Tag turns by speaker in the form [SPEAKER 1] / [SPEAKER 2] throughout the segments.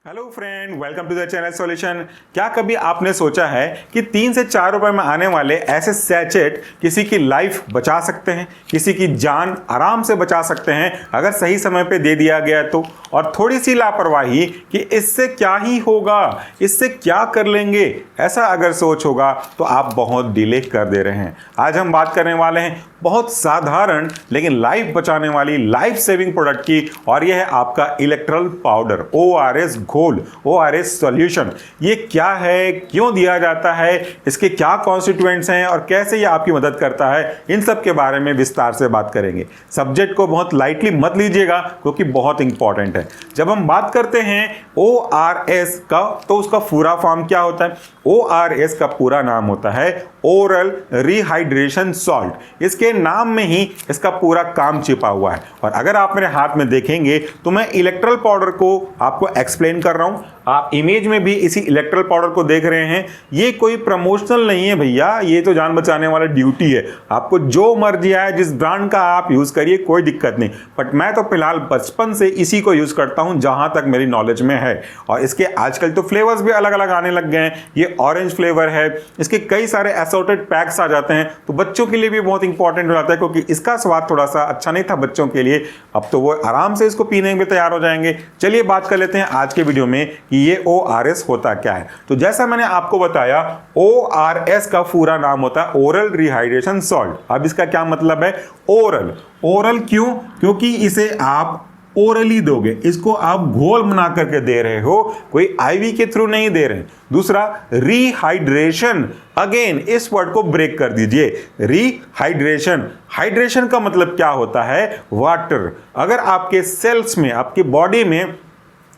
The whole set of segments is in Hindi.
[SPEAKER 1] Hello friend, welcome to the channel solution. क्या कभी आपने सोचा है कि 3 से 4 रुपए में आने वाले ऐसे सैचेट किसी की लाइफ बचा सकते हैं, किसी की जान आराम से बचा सकते हैं अगर सही समय पे दे दिया गया तो। और थोड़ी सी लापरवाही कि इससे क्या ही होगा, इससे क्या कर लेंगे, ऐसा अगर सोच होगा तो आप बहुत डिले कर दे रहे हैं। आज हम बात करने वाले हैं बहुत साधारण लेकिन लाइफ बचाने वाली लाइफ सेविंग प्रोडक्ट की, और यह है आपका इलेक्ट्रल पाउडर ORS घोल, ORS सॉल्यूशन। ये क्या है, क्यों दिया जाता है, इसके क्या कॉन्स्टिट्यूएंट्स हैं और कैसे ये आपकी मदद करता है, इन सब के बारे में विस्तार से बात करेंगे। सब्जेक्ट को बहुत लाइटली मत लीजिएगा क्योंकि बहुत इंपॉर्टेंट है। जब हम बात करते हैं ORS का तो उसका पूरा फॉर्म क्या होता है? ORS का पूरा नाम होता है ओरल रिहाइड्रेशन सॉल्ट। इसके नाम में ही इसका पूरा काम छिपा हुआ है। और अगर आप मेरे हाथ में देखेंगे तो मैं इलेक्ट्रल पाउडर को आपको एक्सप्लेन कर रहा हूं। आप इमेज में भी इसी इलेक्ट्रल पाउडर को देख रहे हैं। ये कोई प्रमोशनल नहीं है भैया, ये तो जान बचाने वाला ड्यूटी है। आपको जो मर्जी आए, जिस ब्रांड का आप यूज करिए, कोई दिक्कत नहीं। बट मैं तो फिलहाल बचपन से इसी को यूज करता हूं जहां तक मेरी नॉलेज में है। और इसके आजकल तो फ्लेवर्स भी अलग अलग आने लग गए हैं। ये ऑरेंज फ्लेवर है, इसके कई सारे असॉर्टेड पैक्स आ जाते हैं, तो बच्चों के लिए भी बहुत इंपॉर्टेंट हो जाता है क्योंकि इसका स्वाद थोड़ा सा अच्छा नहीं था बच्चों के लिए। अब तो वो आराम से इसको पीने में तैयार हो जाएंगे। चलिए बात कर लेते हैं आज के वीडियो में कि ये ORS होता क्या है। तो जैसा मैंने आपको बताया, ORS का पूरा नाम होता है ओरल रिहाइड्रेशन सॉल्ट। अब इसका क्या मतलब है? ओरल। ओरल क्यों? क्योंकि इसे आप ओरली दोगे, इसको आप घोल बना करके दे रहे हो, कोई आईवी के थ्रू नहीं दे रहे। दूसरा, रिहाइड्रेशन। अगेन इस वर्ड को ब्रेक कर दीजिए, रिहाइड्रेशन। हाइड्रेशन का मतलब क्या होता है? वाटर। अगर आपके सेल्स में, आपकी बॉडी में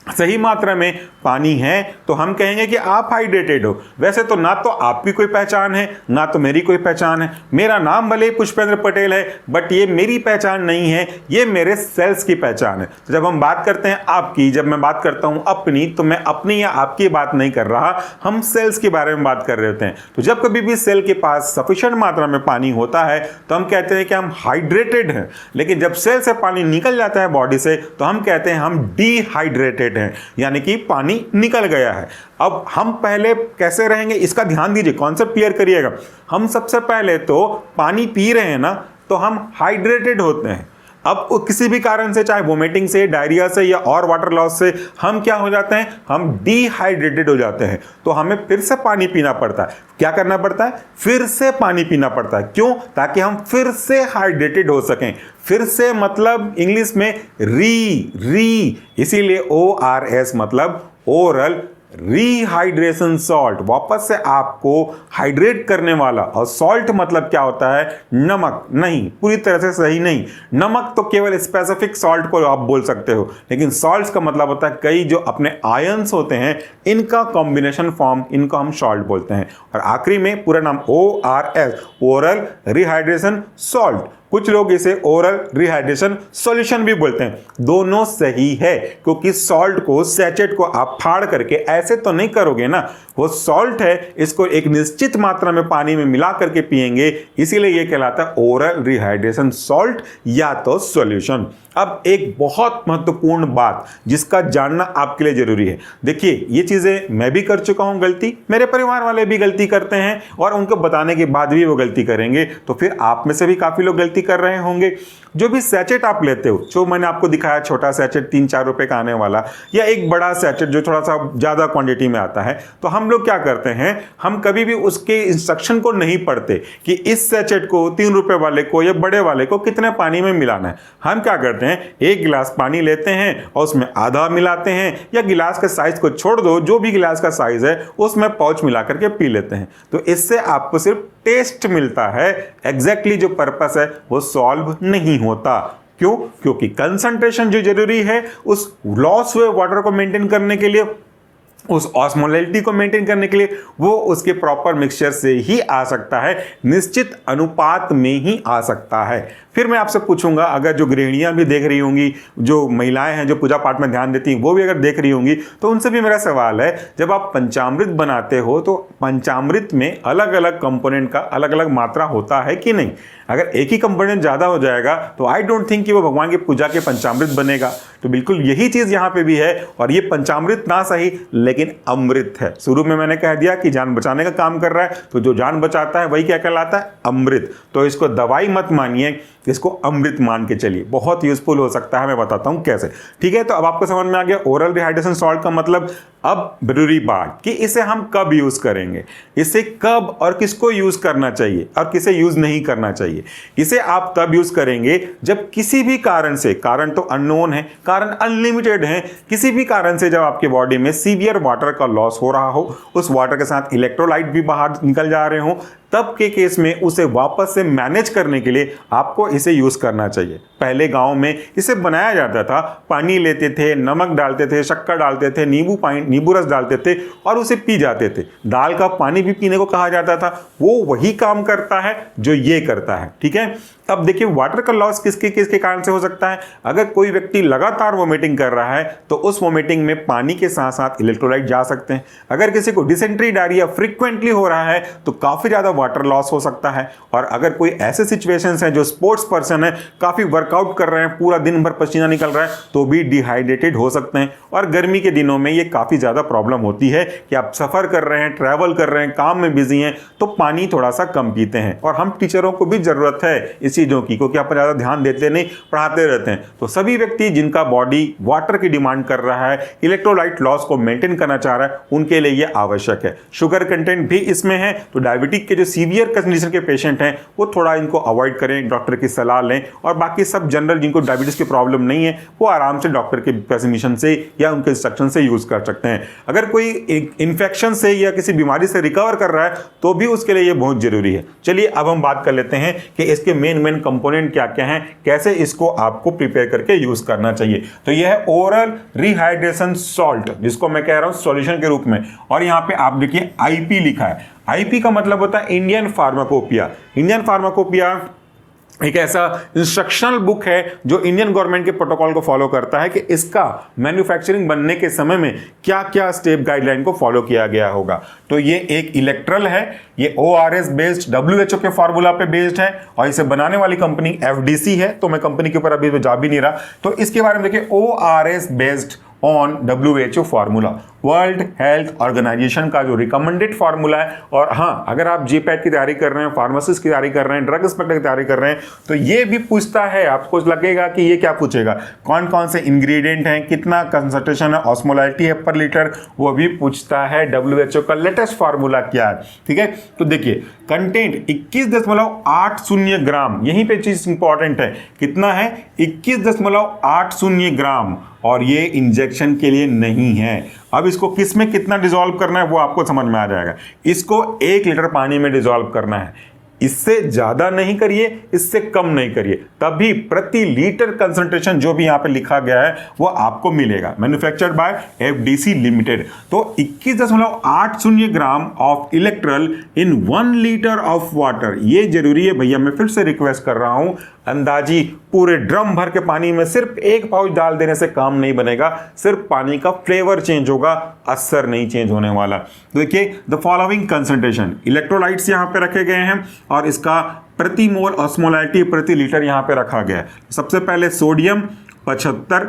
[SPEAKER 1] सही मात्रा में पानी है तो हम कहेंगे कि आप हाइड्रेटेड हो। वैसे तो ना तो आपकी कोई पहचान है ना तो मेरी कोई पहचान है। मेरा नाम भले ही पुष्पेंद्र पटेल है बट ये मेरी पहचान नहीं है, ये मेरे सेल्स की पहचान है। तो जब हम बात करते हैं आपकी, जब मैं बात करता हूं अपनी, तो मैं अपनी या आपकी बात नहीं कर रहा, हम सेल्स के बारे में बात कर रहे होते हैं। तो जब कभी भी सेल के पास सफिशिएंट मात्रा में पानी होता है तो हम कहते हैं कि हम हाइड्रेटेड हैं। लेकिन जब सेल से पानी निकल जाता है बॉडी से तो हम कहते हैं हम डिहाइड्रेटेड हैं, यानी कि पानी निकल गया है। अब हम पहले कैसे रहेंगे इसका ध्यान दीजिए, कॉन्सेप्ट क्लियर करिएगा। हम सबसे पहले तो पानी पी रहे हैं ना, तो हम हाइड्रेटेड होते हैं। अब किसी भी कारण से, चाहे वोमिटिंग से, डायरिया से या और वाटर लॉस से, हम क्या हो जाते हैं? हम डिहाइड्रेटेड हो जाते हैं। तो हमें फिर से पानी पीना पड़ता है। क्या करना पड़ता है? फिर से पानी पीना पड़ता है। क्यों? ताकि हम फिर से हाइड्रेटेड हो सकें। फिर से मतलब इंग्लिश में री, इसीलिए ORS मतलब ओरल रिहाइड्रेशन सॉल्ट, वापस से आपको हाइड्रेट करने वाला। और सॉल्ट मतलब क्या होता है? नमक। नहीं, पूरी तरह से सही नहीं। नमक तो केवल स्पेसिफिक सॉल्ट को आप बोल सकते हो, लेकिन सॉल्ट्स का मतलब होता है कई जो अपने आयंस होते हैं, इनका कॉम्बिनेशन फॉर्म, इनको हम सॉल्ट बोलते हैं। और आखिरी में पूरा नाम ORS, ओरल रिहाइड्रेशन सॉल्ट। कुछ लोग इसे ओरल रिहाइड्रेशन सॉल्यूशन भी बोलते हैं। दोनों सही है क्योंकि सॉल्ट को, सैचेट को आप फाड़ करके ऐसे तो नहीं करोगे ना, वो सॉल्ट है, इसको एक निश्चित मात्रा में पानी में मिला करके पिएंगे, इसीलिए ये कहलाता है ओरल रिहाइड्रेशन सॉल्ट या तो सॉल्यूशन। अब एक बहुत महत्वपूर्ण बात जिसका जानना आपके लिए जरूरी है। देखिए, ये चीजें मैं भी कर चुका हूं गलती, मेरे परिवार वाले भी गलती करते हैं और उनको बताने के बाद भी वो गलती करेंगे, तो फिर आप में से भी काफी लोग गलती कर रहे होंगे। जो भी सैचेट आप लेते हो, जो मैंने आपको दिखाया, छोटा सैचेट 3-4 रुपए का आने वाला, या एक बड़ा सैचेट जो थोड़ा सा ज्यादा क्वांटिटी में आता है, तो हम लोग क्या करते हैं? हम कभी भी उसके इंस्ट्रक्शन को नहीं पढ़ते कि इस सैचेट को 3 रुपए वाले को या बड़े वाले को कितने पानी में मिलाना है। हम क्या करते हैं? एक गिलास पानी लेते हैं और उसमें आधा मिलाते हैं, या गिलास के साइज को छोड़ दो, जो भी गिलास का साइज है उसमें पाउच मिला करके पी लेते हैं। तो इससे आपको सिर्फ टेस्ट मिलता है, एग्जैक्टली जो पर्पस है वो सॉल्व नहीं होता। क्यों? क्योंकि कंसंट्रेशन जो जरूरी है उस लॉस हुए वाटर को मेंटेन करने के लिए, उस ऑस्मोलैरिटी को मेंटेन करने के लिए, वो उसके प्रॉपर मिक्सचर से ही आ सकता है, निश्चित अनुपात में ही आ सकता है। फिर मैं आपसे पूछूंगा, अगर जो गृहिणियां भी देख रही होंगी, जो महिलाएं हैं जो पूजा पाठ में ध्यान देती हैं, वो भी अगर देख रही होंगी, तो उनसे भी मेरा सवाल है, जब आप पंचामृत बनाते हो तो पंचामृत में अलग अलग कंपोनेंट का अलग अलग मात्रा होता है कि नहीं? अगर एक ही कंपोनेंट ज़्यादा हो जाएगा तो आई डोंट थिंक कि वो भगवान की पूजा के पंचामृत बनेगा। तो बिल्कुल यही चीज़ यहाँ पे भी है, और ये पंचामृत ना सही लेकिन अमृत है। शुरू में मैंने कह दिया कि जान बचाने का काम कर रहा है, तो जो जान बचाता है वही क्या कहलाता है? अमृत। तो इसको दवाई मत मानिए, इसको अमृत मान के चलिए, बहुत यूजफुल हो सकता है। मैं बताता हूँ कैसे। ठीक है, तो अब आपको समझ में आ गया ओरल रिहाइड्रेशन सॉल्ट का मतलब। अब जरूरी बात कि इसे हम कब यूज करेंगे, इसे कब और किसको यूज करना चाहिए और किसे यूज नहीं करना चाहिए। इसे आप तब यूज करेंगे जब किसी भी कारण से, कारण तो अननोन है, कारण अनलिमिटेड है, किसी भी कारण से जब आपके बॉडी में सीवियर वाटर का लॉस हो रहा हो, उस वाटर के साथ इलेक्ट्रोलाइट भी बाहर निकल जा रहे हो, तब के केस में उसे वापस से मैनेज करने के लिए आपको इसे यूज करना चाहिए। पहले गांव में इसे बनाया जाता था, पानी लेते थे, नमक डालते थे, शक्कर डालते थे, नींबू रस डालते थे और उसे पी जाते थे। दाल का पानी भी पीने को कहा जाता था। वो वही काम करता है जो ये करता है। ठीक है, अब देखिए वाटर का लॉस किसके किसके कारण से हो सकता है। अगर कोई व्यक्ति लगातार वोमिटिंग कर रहा है तो उस वोमिटिंग में पानी के साथ साथ इलेक्ट्रोलाइट जा सकते हैं। अगर किसी को डिसेंट्री डायरिया फ्रीक्वेंटली हो रहा है तो काफी ज्यादा वाटर लॉस हो सकता है। और अगर कोई ऐसे सिचुएशंस हैं, जो स्पोर्ट्स पर्सन है, काफी वर्कआउट कर रहे हैं, पूरा दिन भर पसीना निकल रहा है, तो भी डिहाइड्रेटेड हो सकते हैं। और गर्मी के दिनों में ये काफी ज्यादा प्रॉब्लम होती है कि आप सफर कर रहे हैं, ट्रैवल कर रहे हैं, काम में बिजी हैं, तो पानी थोड़ा सा कम पीते हैं। और हम टीचरों को भी जरूरत है इस चीजों की, क्योंकि आप ज्यादा ध्यान देते नहीं, पढ़ाते रहते हैं। तो सभी व्यक्ति जिनका बॉडी वाटर की डिमांड कर रहा है, इलेक्ट्रोलाइट लॉस को मेंटेन करना चाह रहा है, उनके लिए यह आवश्यक है। शुगर कंटेंट भी इसमें है, तो डायबिटिक के जो सीवियर कंडीशन के पेशेंट हैं वो थोड़ा इनको अवॉइड करें, डॉक्टर की सलाह लें। और बाकी सब जनरल जिनको डायबिटीज की प्रॉब्लम नहीं है वो आराम से डॉक्टर के प्रेस्क्रिप्शन से या उनके इंस्ट्रक्शन से यूज कर सकते हैं। अगर कोई इन्फेक्शन से या किसी बीमारी से रिकवर कर रहा है तो भी उसके लिए ये बहुत जरूरी है। चलिए अब हम बात कर लेते हैं कि इसके मेन कंपोनेंट क्या क्या हैं, कैसे इसको आपको प्रिपेयर करके यूज करना चाहिए। तो यह है ओरल रिहाइड्रेशन सॉल्ट, जिसको मैं कह रहा हूं सॉल्यूशन के रूप में। और यहां पे आप देखिए आईपी लिखा है। आईपी का मतलब होता है इंडियन फार्माकोपिया। इंडियन फार्माकोपिया एक ऐसा इंस्ट्रक्शनल बुक है जो इंडियन गवर्नमेंट के प्रोटोकॉल को फॉलो करता है कि इसका मैन्युफैक्चरिंग बनने के समय में क्या क्या स्टेप गाइडलाइन को फॉलो किया गया होगा। तो ये एक इलेक्ट्रल है, ये ORS बेस्ड WHO के फार्मूला पे बेस्ड है, और इसे बनाने वाली कंपनी FDC है। तो मैं कंपनी के ऊपर अभी जा भी नहीं रहा। तो इसके बारे में देखिए, ORS based on WHO formula, world health organisation का जो रिकमेंडेड फार्मूला है। और हाँ, अगर आप GPAT की तैयारी कर रहे हैं, फार्मासिस्ट की तैयारी कर रहे हैं, ड्रग इंस्पेक्टर की तैयारी कर रहे हैं, तो ये भी पूछता है, आपको लगेगा कि ये क्या पूछेगा, कौन कौन से इंग्रेडिएंट हैं, कितना कंसंट्रेशन है, ऑस्मोलैरिटी है पर लीटर, वो भी पूछता है। WHO का लेटेस्ट फार्मूला क्या है। ठीक है, तो देखिए कंटेंट 21.80 ग्राम, यहीं पे चीज इंपॉर्टेंट है, कितना है 21.80 ग्राम, और ये इंजेक्शन के लिए नहीं है। अब इसको किस में कितना डिसॉल्व करना है वो आपको समझ में आ जाएगा। इसको 1 लीटर पानी में डिसॉल्व करना है, इससे ज्यादा नहीं करिए, इससे कम नहीं करिए, तभी प्रति लीटर कंसंट्रेशन जो भी यहां पे लिखा गया है वो आपको मिलेगा। Manufactured by FDC limited. तो 21.80 gram of Electral in 1 litre of water, ये जरूरी है भैया, मैं फिर से रिक्वेस्ट कर रहा हूं। अंदाजी पूरे ड्रम भर के पानी में सिर्फ 1 पाउच डाल देने से काम नहीं बनेगा, सिर्फ पानी का फ्लेवर चेंज होगा, असर नहीं चेंज होने वाला। देखिए द फॉलोइंग कंसंट्रेशन, इलेक्ट्रोलाइट्स यहां पे रखे गए हैं और इसका प्रति मोल ऑस्मोलैरिटी प्रति लीटर यहां पे रखा गया है। सबसे पहले सोडियम 75,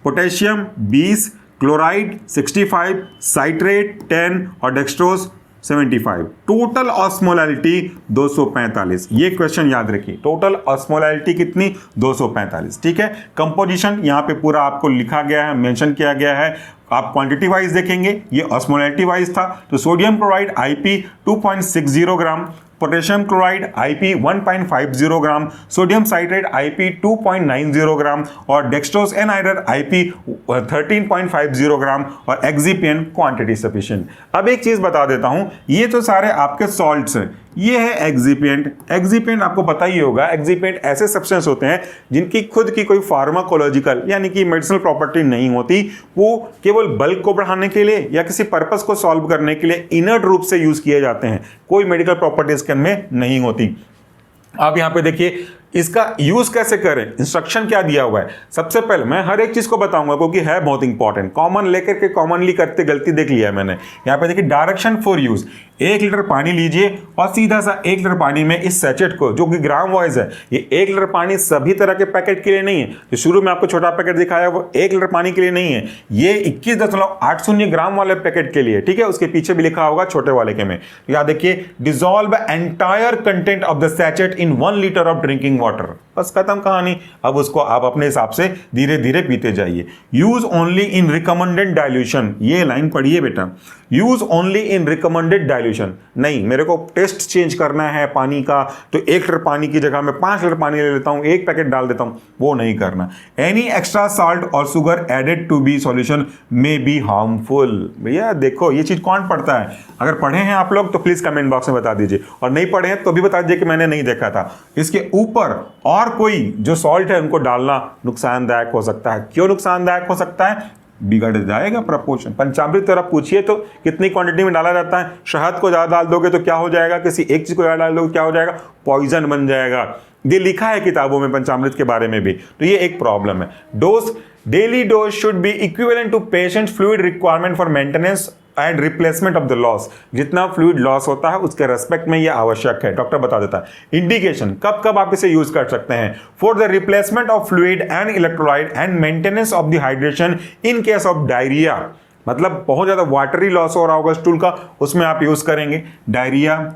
[SPEAKER 1] पोटेशियम 20, क्लोराइड 65, साइट्रेट 10 और डेक्सट्रोज 75। Total osmolarity 245। ये क्वेश्चन याद रखिए, टोटल ऑस्मोलैरिटी कितनी 245। ठीक है, कंपोजिशन यहाँ पे पूरा आपको लिखा गया है, मेंशन किया गया है। आप क्वांटिटी वाइज देखेंगे, ये ऑस्मोलैरिटी वाइज था। तो सोडियम क्लोराइड IP 2.60 ग्राम, पोटेशियम क्लोराइड IP 1.50 ग्राम, सोडियम साइट्रेट IP 2.90 ग्राम और डेक्सट्रोज एनहाइड्राइड IP 13.50 ग्राम और एक्सिपिएंट क्वांटिटी सफिशिएंट। अब एक चीज बता देता हूं, ये तो सारे आपके सॉल्ट्स हैं, ये है एक्सिपिएंट। एक्सिपिएंट आपको पता ही होगा, एक्सिपिएंट ऐसे सब्सटेंस होते हैं जिनकी खुद की कोई फार्माकोलॉजिकल यानी कि मेडिसिनल प्रॉपर्टी नहीं होती, वो केवल बल्क को बढ़ाने के लिए या किसी पर्पस को सॉल्व करने के लिए इनर्ट रूप से यूज किए जाते हैं, कोई मेडिकल प्रॉपर्टी इसके में नहीं होती। आप यहां पे देखिए इसका यूज कैसे करें, इंस्ट्रक्शन क्या दिया हुआ है। सबसे पहले मैं हर एक चीज को बताऊंगा क्योंकि है बहुत इंपॉर्टेंट, कॉमन लेकर के कॉमनली करते गलती देख लिया है मैंने। यहाँ पे देखिए डायरेक्शन फॉर यूज, 1 लीटर पानी लीजिए और सीधा सा 1 लीटर पानी में इस सैचेट को, जो कि ग्राम वाइज है, ये 1 लीटर पानी सभी तरह के पैकेट के लिए नहीं है। जो शुरू में आपको छोटा पैकेट दिखाया वो 1 लीटर पानी के लिए नहीं है, ये 21.80 ग्राम वाले पैकेट के लिए, ठीक है। उसके पीछे भी लिखा होगा छोटे वाले के में। याद देखिए, dissolve entire content of the sachet in 1 litre of drinking water, बस खत्म कहानी। अब उसको आप अपने हिसाब से धीरे धीरे पीते जाइए। Use only in recommended dilution, ये लाइन पढ़िए बेटा, use only in recommended dilution. नहीं, मेरे को टेस्ट चेंज करना है पानी का, तो 1 लीटर पानी की जगह मैं 5 लीटर पानी ले लेता हूं, 1 पैकेट डाल देता हूं, वो नहीं करना। एनी एक्स्ट्रा साल्ट और sugar added to be solution may be harmful. भैया देखो, ये चीज कौन पढ़ता है? अगर पढ़े हैं आप लोग तो प्लीज कमेंट बॉक्स में बता दीजिए, और नहीं पढ़े हैं तो भी बता दीजिए कि मैंने नहीं देखा था। इसके ऊपर और कोई जो सॉल्ट है उनको डालना नुकसानदायक हो सकता है। क्यों नुकसानदायक हो सकता है? बिगड़ जाएगा प्रपोर्शन। पंचामृत तरफ पूछिए तो कितनी क्वांटिटी में डाला जाता है। शहद को ज्यादा डाल दोगे तो क्या हो जाएगा, किसी एक चीज को ज्यादा डाल दोगे क्या हो जाएगा, पॉइजन बन जाएगा। ये लिखा है किताबों में पंचामृत के बारे में भी, तो ये एक प्रॉब्लम है। Dose, daily dose should be equivalent to patient fluid requirement for maintenance and replacement of the loss. जितना फ्लूइड लॉस होता है उसके रेस्पेक्ट में ये आवश्यक है, डॉक्टर बता देता है। इंडिकेशन, कब कब आप इसे यूज कर सकते हैं? For the replacement of fluid and electrolyte and maintenance of the hydration in case of diarrhoea, मतलब बहुत ज्यादा वाटरी लॉस हो रहा होगा स्टूल का, उसमें आप यूज करेंगे। Diarrhoea,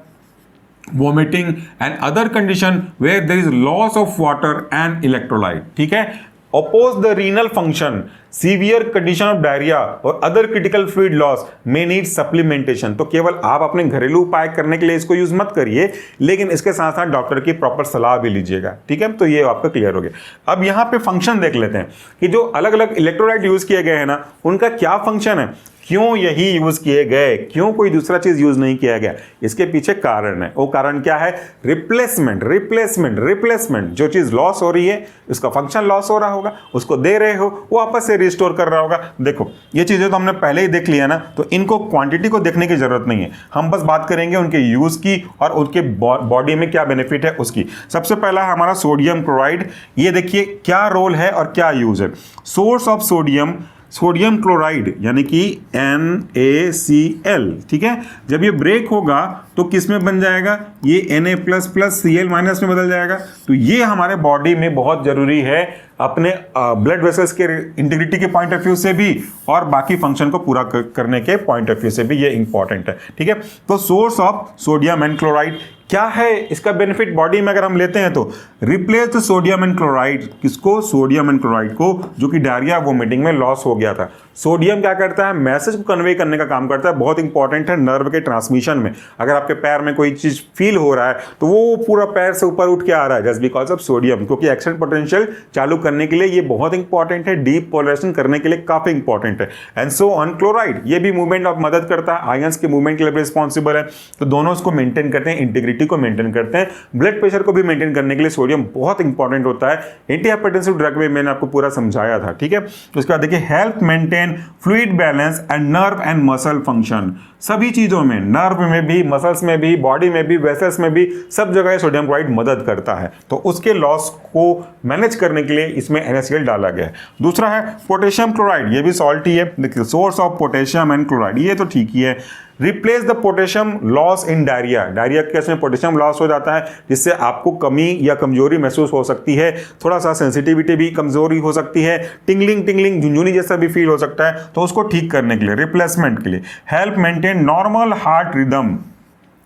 [SPEAKER 1] vomiting and other condition where there is loss of water and electrolyte, ठीक है। Oppose the renal function, severe condition of diarrhea और other critical fluid loss may need supplementation। तो केवल आप अपने घरेलू उपाय करने के लिए इसको यूज मत करिए, लेकिन इसके साथ साथ डॉक्टर की प्रॉपर सलाह भी लीजिएगा, ठीक है। तो ये आपका क्लियर हो गया। अब यहाँ पे फंक्शन देख लेते हैं कि जो अलग अलग इलेक्ट्रोलाइट यूज किए गए हैं ना, उनका क्या फंक्शन है, क्यों यही यूज किए गए, क्यों कोई दूसरा चीज यूज नहीं किया गया। इसके पीछे कारण है। वो कारण क्या है? Replacement, replacement, replacement. जो चीज लॉस हो रही है, उसका फंक्शन लॉस हो रहा होगा, उसको दे रहे हो, वो वापस से रिस्टोर कर रहा होगा। देखो ये चीजें तो हमने पहले ही देख लिया ना, तो इनको क्वांटिटी को देखने की जरूरत नहीं है। हम बस बात करेंगे उनके यूज की और उनके बॉडी में क्या बेनिफिट है उसकी। सबसे पहला है हमारा सोडियम क्लोराइड। ये देखिए क्या रोल है और क्या यूज है। Source of sodium, sodium chloride यानी कि NaCl, ठीक है। जब ये ब्रेक होगा तो किस में बन जाएगा? ये Na++Cl- में बदल जाएगा। तो ये हमारे बॉडी में बहुत जरूरी है, अपने ब्लड वेसल्स के इंटीग्रिटी के पॉइंट ऑफ व्यू से भी और बाकी फंक्शन को पूरा करने के पॉइंट ऑफ व्यू से भी ये इंपॉर्टेंट है, ठीक है। तो source of sodium and chloride क्या है, इसका बेनिफिट बॉडी में अगर हम लेते हैं तो replace the sodium and chloride. किसको? सोडियम एंड क्लोराइड को, जो कि डायरिया वोमिटिंग में लॉस हो गया था। सोडियम क्या करता है? मैसेज को कन्वे करने का काम करता है, बहुत इंपॉर्टेंट है नर्व के ट्रांसमिशन में। अगर आपके पैर में कोई चीज फील हो रहा है तो वो पूरा पैर से ऊपर उठ के आ रहा है, जस्ट बिकॉज ऑफ सोडियम, क्योंकि एक्शन पोटेंशियल चालू करने के लिए ये बहुत इंपॉर्टेंट है, डीप पोलराइजेशन करने के लिए काफी इंपॉर्टेंट है। एंड सो ऑन क्लोराइड, ये भी मूवमेंट ऑफ मदद करता है, आयंस के मूवमेंट के लिए रिस्पॉन्सिबल है। तो दोनों उसको मेंटेन करते हैं, इंटीग्रिटी को मेंटेन करते हैं। ब्लड प्रेशर को भी मेंटेन करने के लिए सोडियम बहुत इंपॉर्टेंट होता है। एंटी हाइपरटेंसिव ड्रग में मैंने आपको पूरा समझाया था, ठीक है। उसके बाद देखिए help maintain fluid balance and nerve and muscle function. सभी चीजों में, नर्व में भी, मसल्स में भी, बॉडी में भी, वेसल्स में भी, सब जगह सोडियम क्लोराइड मदद करता है। तो उसके लॉस को मैनेज करने के लिए इसमें NaCl डाला गया है। दूसरा है पोटेशियम क्लोराइड, ये भी सॉल्ट ही है। देखिए source of potassium and chloride, ये तो ठीक ही है। Replace the potassium loss in diarrhoea. Diarrhoea के केस में पोटेशियम लॉस हो जाता है, जिससे आपको कमी या कमजोरी महसूस हो सकती है, थोड़ा सा सेंसिटिविटी भी कमजोरी हो सकती है, टिंगलिंग टिंगलिंग झुंझुनी जैसा भी फील हो सकता है। तो उसको ठीक करने के लिए, रिप्लेसमेंट के लिए, help maintain normal heart rhythm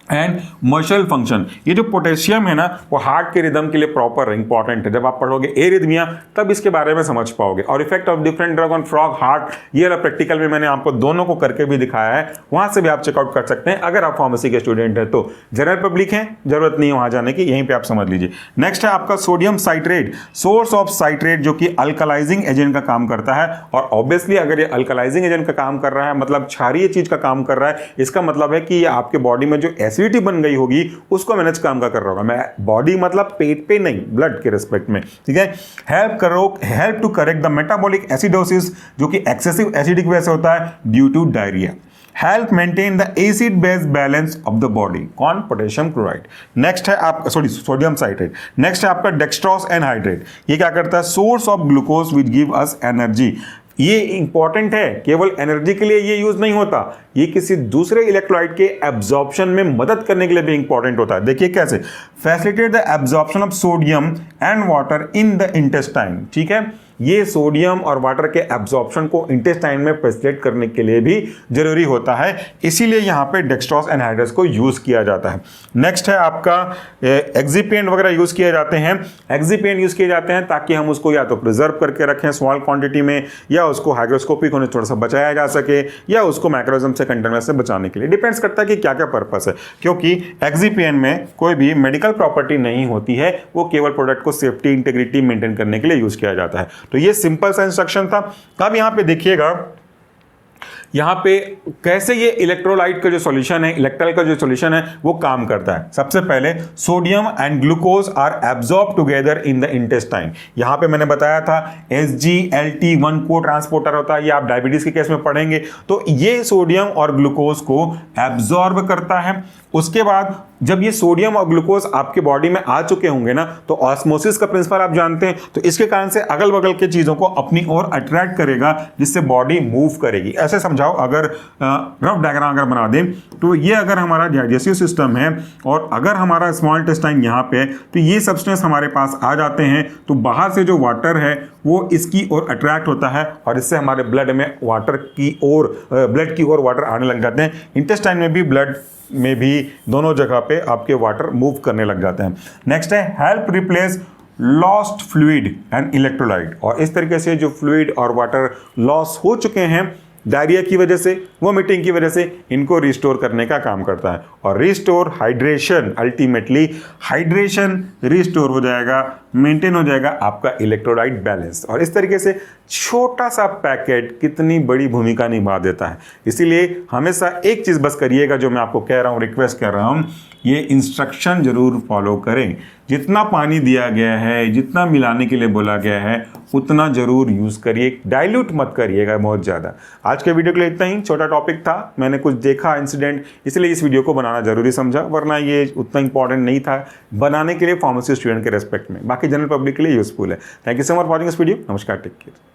[SPEAKER 1] and muscle function. ये जो पोटेशियम है ना, वो हार्ट के रिदम के लिए प्रॉपर इंपॉर्टेंट है। जब आप पढ़ोगे एरिथमिया तब इसके बारे में समझ पाओगे। और effect of different drug on frog heart, ये वाला प्रैक्टिकल में मैंने आपको दोनों को करके भी दिखाया है, वहां से भी आप चेकआउट कर सकते हैं अगर आप फार्मेसी के स्टूडेंट है तो। जनरल पब्लिक है, जरूरत नहीं है वहां जाने की, यहीं पर आप समझ लीजिए। नेक्स्ट है आपका sodium citrate, source of citrate, जो कि अल्कलाइजिंग एजेंट का काम करता है। और ऑब्वियसली अगर ये अल्कलाइजिंग एजेंट का काम कर रहा है, मतलब क्षारीय चीज का काम कर रहा है, इसका मतलब है कि ये आपके बॉडी में जो एसिडिटी बन गई होगी उसको मैनेज काम का कर रहा होगा। मैं बॉडी मतलब पेट पे नहीं, ब्लड के रिस्पेक्ट में, ठीक है। Help to correct the metabolic acidosis, जो कि एक्सेसिव एसिडिक वजह से होता है due to diarrhoea. Help maintain the acid base balance of the body. कौन? Potassium chloride. नेक्स्ट है आप सोडियम साइट्रेट। नेक्स्ट है आपका डेक्स्ट्रोस एनहाइड्रेट। ये क्या करता है? Source of glucose which give us energy. ये इंपॉर्टेंट है, केवल एनर्जी के लिए ये यूज नहीं होता, ये किसी दूसरे इलेक्ट्रोलाइट के एब्जॉर्प्शन में मदद करने के लिए भी इंपॉर्टेंट होता है। देखिए कैसे, facilitate the absorption of sodium and water in the intestine. ठीक है, ये सोडियम और वाटर के एब्जॉर्प्शन को इंटेस्टाइन में फैसिलिटेट करने के लिए भी जरूरी होता है, इसीलिए यहाँ पे डेक्स्ट्रोस एनहाइड्रेट्स को यूज किया जाता है। नेक्स्ट है आपका एक्सिपिएंट वगैरह यूज किए जाते हैं। एक्सिपिएंट यूज किए जाते हैं ताकि हम उसको या तो प्रिजर्व करके रखें स्मॉल क्वांटिटी में, या उसको हाइग्रोस्कोपिक होने थोड़ा सा बचाया जा सके, या उसको मैक्रोजम से कंटेनर से बचाने के लिए। डिपेंड्स करता है कि क्या क्या पर्पस है, क्योंकि एक्सिपिएंट में कोई भी मेडिकल प्रॉपर्टी नहीं होती है, वो केवल प्रोडक्ट को सेफ्टी इंटीग्रिटी मेंटेन करने के लिए यूज किया जाता है। तो ये सिंपल सा इंस्ट्रक्शन था। अब यहां पे देखिएगा, यहां पे कैसे ये इलेक्ट्रोलाइट का जो सॉल्यूशन है, इलेक्ट्रोलाइट का जो सॉल्यूशन है वो काम करता है। सबसे पहले sodium and glucose are absorb together in the intestine. यहां पे मैंने बताया था SGLT1 को ट्रांसपोर्टर होता है, ये आप डायबिटीज के केस में पढ़ेंगे। तो ये सोडियम और ग्लूकोज को एब्जॉर्ब करता है। उसके बाद जब ये सोडियम और ग्लूकोज आपके बॉडी में आ चुके होंगे ना, तो ऑस्मोसिस का प्रिंसिपल आप जानते हैं, तो इसके कारण से अगल बगल के चीजों को अपनी ओर अट्रैक्ट करेगा, जिससे बॉडी मूव करेगी। ऐसे समझाओ, अगर रफ डायग्राम अगर बना दें, तो ये अगर हमारा डाइजेस्टिव सिस्टम है और अगर हमारा स्मॉल इंटेस्टाइन यहाँ पे, तो ये सब्सटेंस हमारे पास आ जाते हैं, तो बाहर से जो वाटर है वो इसकी ओर अट्रैक्ट होता है और इससे हमारे ब्लड में वाटर की ओर, ब्लड की ओर वाटर आने लग जाते हैं। इंटेस्टाइन में भी, ब्लड में भी, दोनों जगह पे आपके वाटर मूव करने लग जाते हैं। नेक्स्ट है help replace lost fluid and electrolyte. और इस तरीके से जो फ्लूइड और वाटर लॉस हो चुके हैं डायरिया की वजह से, वोमिटिंग की वजह से, इनको रिस्टोर करने का काम करता है। और restore hydration, ultimately hydration restore हो जाएगा, मेंटेन हो जाएगा आपका इलेक्ट्रोलाइट बैलेंस। और इस तरीके से छोटा सा पैकेट कितनी बड़ी भूमिका निभा देता है। इसीलिए हमेशा एक चीज़ बस करिएगा, जो मैं आपको कह रहा हूँ, रिक्वेस्ट कर रहा हूँ, ये इंस्ट्रक्शन जरूर फॉलो करें। जितना पानी दिया गया है, जितना मिलाने के लिए बोला गया है, उतना जरूर यूज़ करिए, डाइल्यूट मत करिएगा बहुत ज़्यादा। आज के वीडियो के लिए इतना ही, छोटा टॉपिक था, मैंने कुछ देखा इंसिडेंट, इसलिए इस वीडियो को बनाना जरूरी समझा, वरना ये उतना इंपॉर्टेंट नहीं था बनाने के लिए फार्मेसी स्टूडेंट के रेस्पेक्ट में। बाकी जनरल पब्लिक के लिए यूजफुल है। Thank you so much for watching this video. नमस्कार, टेक केयर।